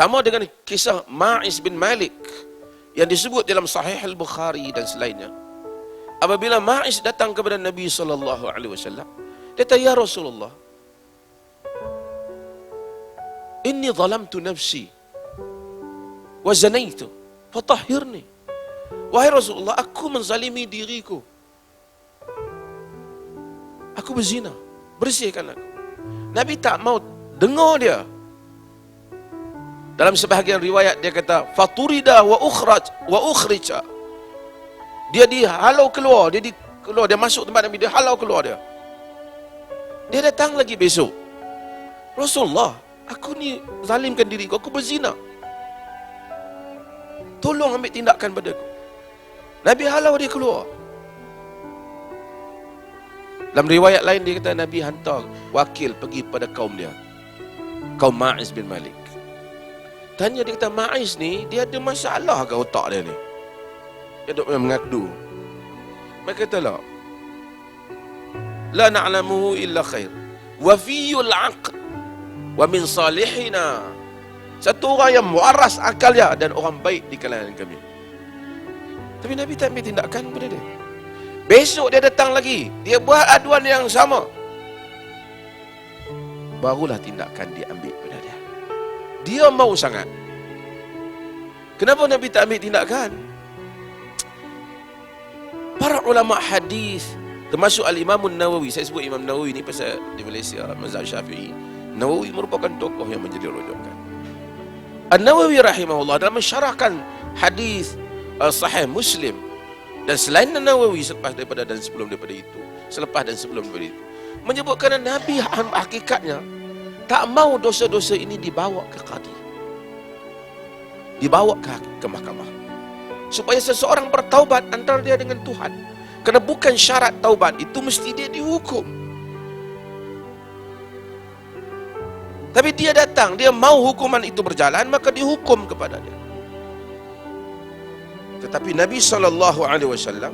Sama dengan kisah Ma'iz bin Malik yang disebut dalam Sahih Al-Bukhari dan selainnya. Apabila Ma'iz datang kepada Nabi SAW, dia kata, "Ya Rasulullah, inni zalamtu nafsi wa zanaitu fatahhirni." Wahai Rasulullah, aku menzalimi diriku. Aku berzina, bersihkan aku. Nabi tak mau dengar dia. Dalam sebahagian riwayat dia kata, "Faturida wa ukhrija." Dia dihalau keluar, dia masuk tempat Nabi, dia halau keluar dia. Dia datang lagi besok. "Rasulullah, aku ni zalimkan diriku, aku berzina. Tolong ambil tindakan padaku." Nabi halau dia keluar. Dalam riwayat lain dia kata Nabi hantar wakil pergi pada kaum dia, kaum Ma'iz bin Malik. Tanya dia kata, "Ma'iz ni dia ada masalah ke otak dia ni? Dia duk mengadu." Mereka kata, "La na'lamuhu illa khair wa fiyul aql wa min salihina." Satu orang yang waras akalnya dan orang baik di kalangan kami. Tapi Nabi tak ambil tindakan pada dia. Besok dia datang lagi, dia buat aduan yang sama. Barulah tindakan diambil pada dia. Dia mau sangat. Kenapa Nabi tak ambil tindakan? Para ulama hadis, termasuk Al-Imam Nawawi, saya sebut Imam Nawawi ni pasal di Malaysia mazhab Syafi'i. Nawawi merupakan tokoh yang menjadi rujukan. An-Nawawi rahimahullah dalam mensyarahkan hadis Sahih Muslim dan selain Nawawi selepas daripada dan sebelum daripada itu, selepas dan sebelum daripada itu, menyebutkan Nabi hakikatnya tak mau dosa-dosa ini dibawa ke qadi, dibawa ke mahkamah, supaya seseorang bertaubat antara dia dengan Tuhan. Kerana bukan syarat taubat itu mesti dia dihukum. Tapi dia datang, dia mau hukuman itu berjalan, maka dihukum kepada dia. Tetapi Nabi SAW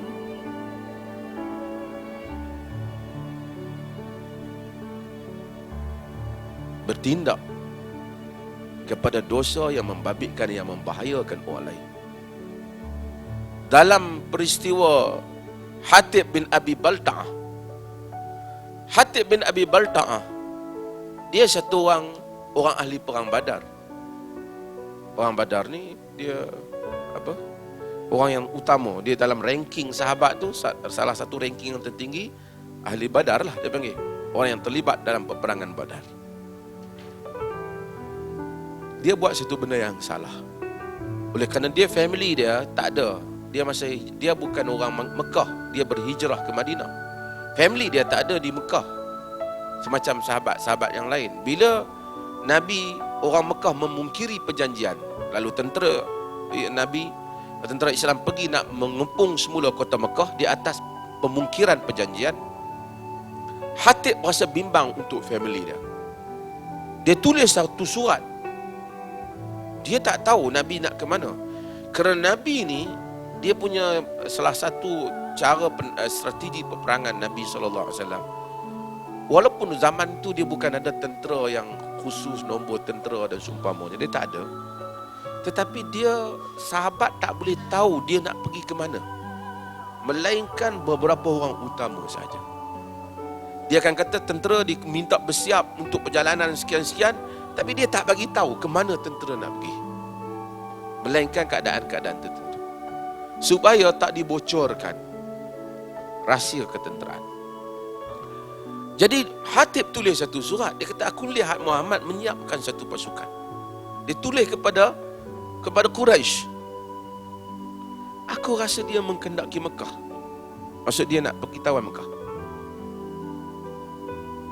bertindak kepada dosa yang membabitkan, yang membahayakan orang lain. Dalam peristiwa Hatib bin Abi Balta'ah, Hatib bin Abi Balta'ah, dia satu orang ahli perang Badar. Perang Badar ni dia orang yang utama, dia dalam ranking sahabat tu salah satu ranking yang tertinggi, ahli Badar lah dia panggil, orang yang terlibat dalam peperangan Badar. Dia buat satu benda yang salah. Oleh kerana dia family dia tak ada, dia bukan orang Mekah, dia berhijrah ke Madinah. Family dia tak ada di Mekah semacam sahabat-sahabat yang lain. Bila Nabi, orang Mekah memungkiri perjanjian, lalu tentera Islam pergi nak mengepung semula kota Mekah di atas pemungkiran perjanjian, Hatib rasa bimbang untuk family dia. Dia tulis satu surat. Dia tak tahu Nabi nak ke mana. Kerana Nabi ni, dia punya salah satu cara strategi peperangan Nabi SAW. Walaupun zaman tu dia bukan ada tentera yang khusus, nombor tentera dan seumpamanya, dia tak ada. Tetapi dia, sahabat tak boleh tahu dia nak pergi ke mana, melainkan beberapa orang utama saja. Dia akan kata tentera diminta bersiap untuk perjalanan sekian-sekian, tapi dia tak bagi tahu ke mana tentera nak pergi, melainkan keadaan-keadaan tertentu, supaya tak dibocorkan rahsia ketenteraan. Jadi Hatib tulis satu surat. Dia kata, aku lihat Muhammad menyiapkan satu pasukan. Dia tulis kepada Quraisy. Aku rasa dia mengkendaki Mekah. Maksud dia nak pergi tawan Mekah.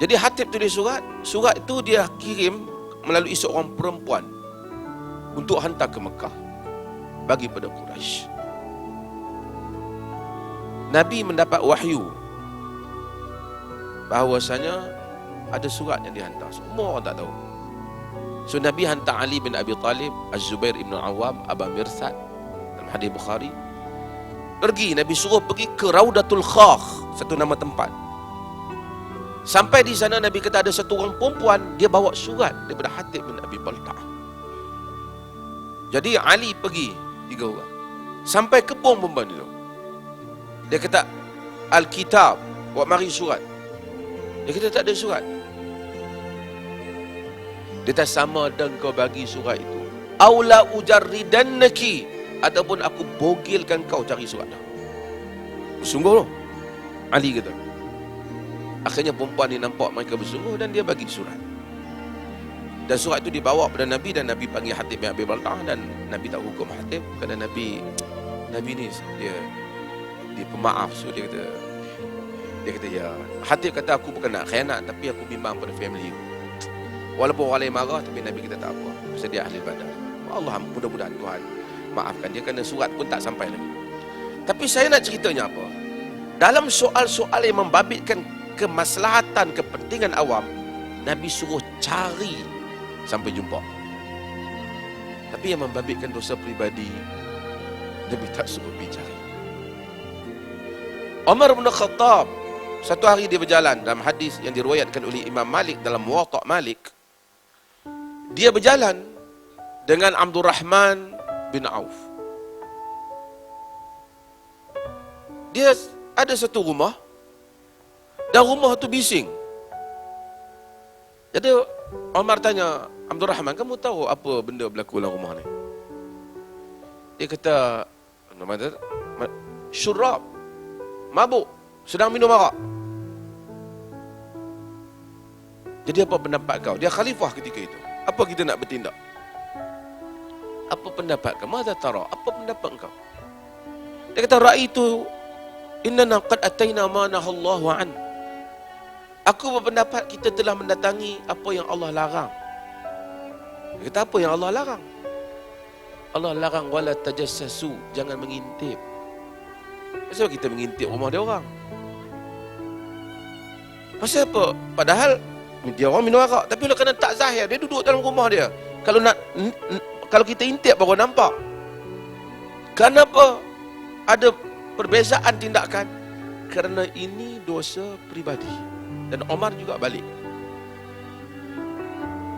Jadi Hatib tulis surat. Surat itu dia kirim melalui seorang perempuan untuk hantar ke Mekah bagi pada Quraisy. Nabi mendapat wahyu bahawasanya ada surat yang dihantar. Semua orang tak tahu. So Nabi hantar Ali bin Abi Talib, Az-Zubair ibn Awam, Aba Mirsad, dalam hadis Bukhari. Pergi, Nabi suruh pergi ke Raudatul Khakh, satu nama tempat. Sampai di sana Nabi kata ada satu orang perempuan, dia bawa surat daripada Hatib bin Abi Balta'ah. Jadi Ali pergi 3 orang. Sampai kebun perempuan itu. Dia kata, Alkitab, buat mari surat. Dia kata tak ada surat. Dia kata sama dan kau bagi surat itu. Aula ujarridannaki, ataupun aku bogilkan kau cari surat dah. Sungguh loh. Ali kata. Akhirnya perempuan ni nampak mereka bersungguh dan dia bagi surat. Dan surat itu dibawa kepada Nabi dan Nabi panggil Hatib bin Abi Balta'ah dan Nabi tak hukum Hatib kerana Nabi ni dia pemaaf. So dia kata ya. Hatib kata aku bukan nak khianat tapi aku bimbang pada family aku. Walaupun orang lain marah tapi Nabi kita tak apa. Pasal dia ahli badar. Allah mudah-mudahan Tuhan maafkan dia kerana surat pun tak sampai lagi. Tapi saya nak ceritanya apa? Dalam soal-soal yang membabitkan kemaslahatan, kepentingan awam, Nabi suruh cari sampai jumpa. Tapi yang membabitkan dosa peribadi, Nabi tak suruh pergi cari. Umar bin Khattab, satu hari dia berjalan, dalam hadis yang diriwayatkan oleh Imam Malik dalam Muwatta' Malik, dia berjalan dengan Abdul Rahman bin Auf. Dia ada satu rumah dan rumah tu bising. Jadi Umar tanya, Abdul Rahman, kamu tahu apa benda berlaku dalam rumah ni? Dia kata, syurab, mabuk, sedang minum arak. Jadi apa pendapat kau? Dia khalifah ketika itu. Apa kita nak bertindak? Apa pendapat kau? Mada tara? Apa pendapat kau? Dia kata, ra'aitu innana qad ataina ma nahallahu an. Aku berpendapat kita telah mendatangi apa yang Allah larang. Dia kata, apa yang Allah larang? Allah larang wala tajassasu, jangan mengintip. Kenapa kita mengintip rumah dia orang? Pasal apa? Padahal dia orang minum arak, tapi kalau kena tak zahir, dia duduk dalam rumah dia. Kalau kita intip baru nampak. Kenapa ada perbezaan tindakan? Kerana ini dosa peribadi. Dan Umar juga balik.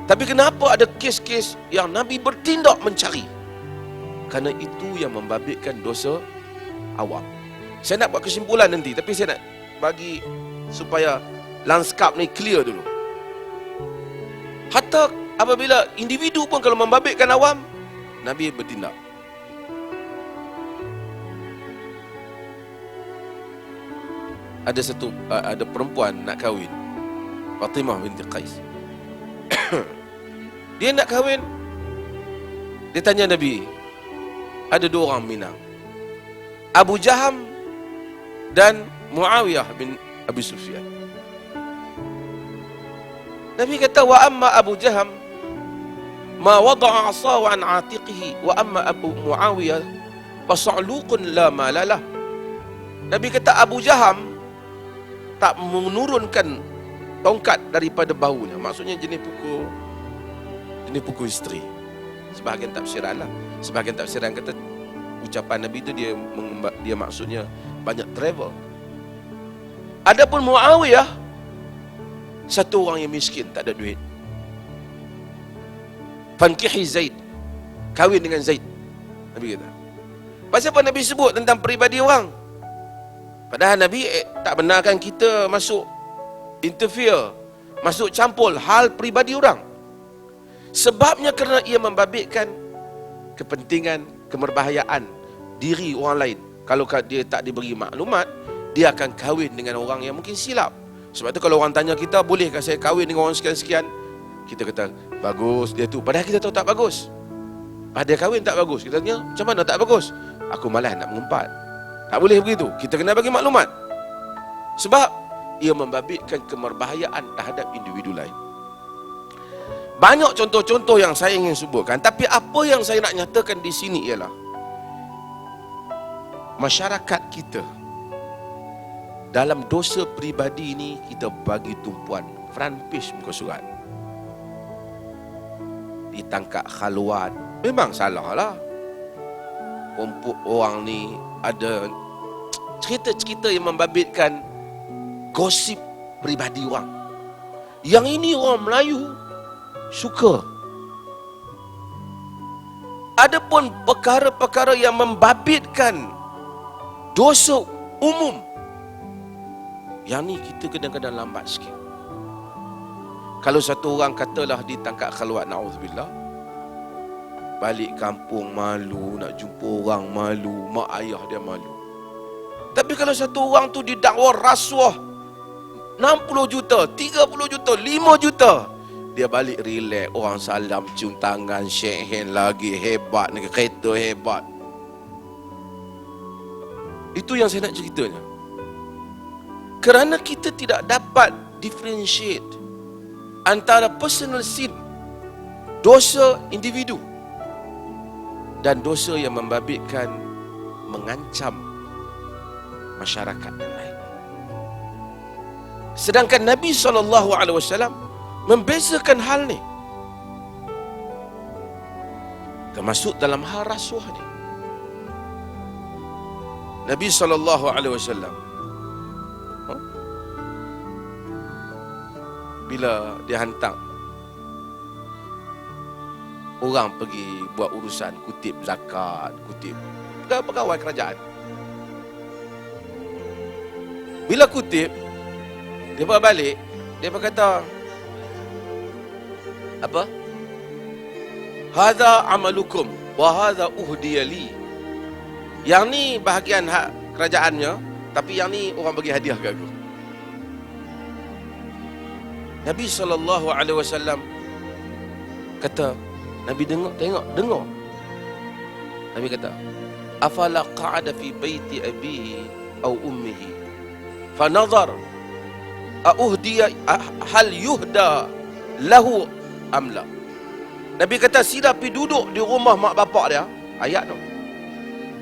Tapi kenapa ada kes-kes yang Nabi bertindak mencari? Kerana itu yang membabitkan dosa awam. Saya nak buat kesimpulan nanti, tapi saya nak bagi supaya lanskap ni clear dulu. Hatta apabila individu pun kalau membabitkan awam, Nabi bertindak. Ada perempuan nak kahwin, Fatimah binti Qais. Dia nak kahwin, dia tanya Nabi, ada 2 orang minang, Abu Jaham dan Muawiyah bin Abi Sufyan. Nabi kata, wa amma Abu Jaham ma wada'a 'asahu an 'atiqihi wa amma Abu Muawiyah fasa'luqun la malalah. Nabi kata Abu Jaham tak menurunkan tongkat daripada bahunya. Maksudnya jenis pukul isteri. Sebahagian tafsiran lah. Sebahagian tafsiran kata ucapan Nabi itu dia maksudnya banyak travel. Adapun Muawiyah, satu orang yang miskin, tak ada duit. Fankihi Zaid, kahwin dengan Zaid, Nabi kata. Pasal apa Nabi sebut tentang peribadi orang? Padahal Nabi tak benarkan kita masuk interfere, masuk campur hal peribadi orang. Sebabnya kerana ia membabitkan kepentingan, kemerbahayaan diri orang lain. Kalau dia tak diberi maklumat, dia akan kahwin dengan orang yang mungkin silap. Sebab tu kalau orang tanya kita, bolehkah saya kahwin dengan orang sekian-sekian? Kita kata, bagus dia tu. Padahal kita tahu tak bagus. Dia kahwin tak bagus. Kita tanya, macam mana tak bagus? Aku malas nak mengumpat. Tak boleh begitu. Kita kena bagi maklumat. Sebab ia membabitkan kemerbahayaan terhadap individu lain. Banyak contoh-contoh yang saya ingin sebutkan. Tapi apa yang saya nak nyatakan di sini ialah masyarakat kita dalam dosa peribadi ini kita bagi tumpuan front page muka surat. Ditangkap khaluat, memang salah lah. Orang ni ada cerita-cerita yang membabitkan gosip peribadi orang. Yang ini orang Melayu suka. Adapun perkara-perkara yang membabitkan dosa umum, yang ni kita kadang-kadang lambat sikit. Kalau satu orang katalah ditangkap khaluat, na'udzubillah, balik kampung malu, nak jumpa orang malu, mak ayah dia malu. Tapi kalau satu orang tu didakwa rasuah 60 juta, 30 juta, 5 juta, dia balik relax, orang salam, cium tangan, shake hand lagi, hebat, naik kereta hebat. Itu yang saya nak ceritanya. Kerana kita tidak dapat differentiate antara personal sin, dosa individu, dan dosa yang membabitkan, mengancam masyarakat yang lain. Sedangkan Nabi SAW membezakan hal ni, termasuk dalam hal rasuah ni. Nabi SAW bila dia hantar orang pergi buat urusan kutip zakat, kutip pegawai kerajaan, bila kutip, dia balik, dia berkata apa? Hadza amalukum wa hadza uhdiya li. Yang ni bahagian hak kerajaannya, tapi yang ni orang bagi hadiah kat aku. Nabi SAW kata, Nabi dengar. Nabi kata, afala qa'ada fi baiti abihi aw ummihi fa nazar auhdiya hal yuhda lahu amla. Nabi kata, sila pergi duduk di rumah mak bapak dia. Ayat tu,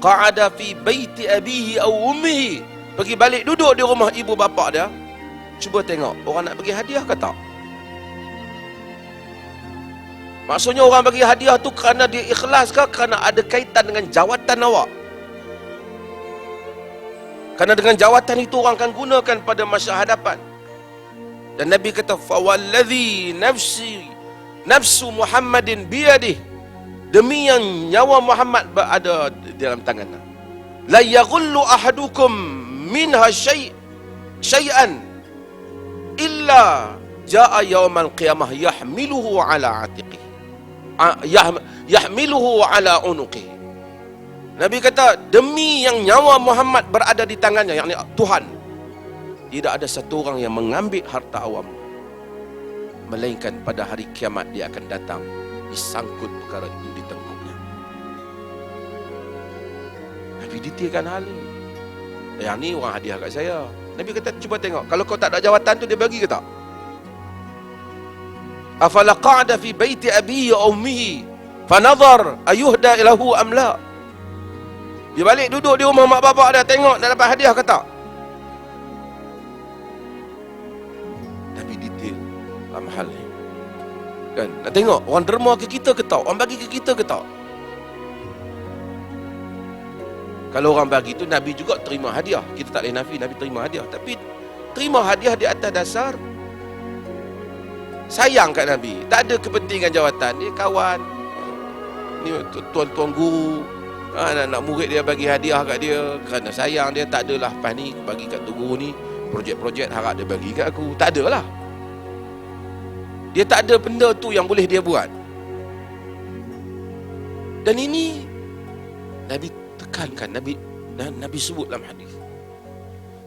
qa'ada fi baiti abihi aw ummihi, pergi balik duduk di rumah ibu bapa dia. Cuba tengok, orang nak bagi hadiah ke tak? Maksudnya orang bagi hadiah tu kerana dia ikhlas ke kerana ada kaitan dengan jawatan awak? Kerana dengan jawatan itu orang akan gunakan pada masa hadapan. Dan Nabi kata, fawalladhi nafsu Muhammadin biyadih, demi yang nyawa Muhammad berada dalam tangannya, la yaghullu ahadukum minha syai'an illa jaa yaumal qiyamah yahmiluhu ala atiqihi, yahmiluhu ala unuqihi. Nabi kata, demi yang nyawa Muhammad berada di tangannya, yakni Tuhan, tidak ada satu orang yang mengambil harta awam, melainkan pada hari kiamat dia akan datang disangkut perkara itu di tengkuknya. Nabi detailkan hal ini. Yang ni orang hadiah kat saya. Nabi kata, cuba tengok, kalau kau tak ada jawatan tu, dia bagi ke tak? Afala qa'ada fi baiti abihi wa ummihi fa nazar ayuhda ilahu am la. Dia balik duduk di rumah mak bapak dia, tengok nak dapat hadiah ke tak? Nabi detail dalam hal ni. Kan? Nak tengok orang derma ke kita ke tak? Orang bagi ke kita ke tak? Kalau orang bagi tu, Nabi juga terima hadiah. Kita tak boleh nafi Nabi terima hadiah. Tapi terima hadiah di atas dasar sayang kat Nabi. Tak ada kepentingan jawatan. Dia kawan, ni tuan-tuan guru, anak murid dia bagi hadiah kat dia kerana sayang dia. Tak adalah lepas ni bagi kat tu guru ni projek-projek harap dia bagi kat aku. Tak adalah. Dia tak ada benda tu yang boleh dia buat. Dan ini Nabi tekankan, Nabi sebut dalam hadis.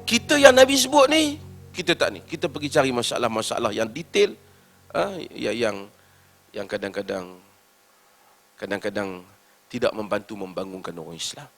Kita yang Nabi sebut ni, kita tak ni. Kita pergi cari masalah-masalah yang detail, yang kadang-kadang tidak membantu membangunkan orang Islam.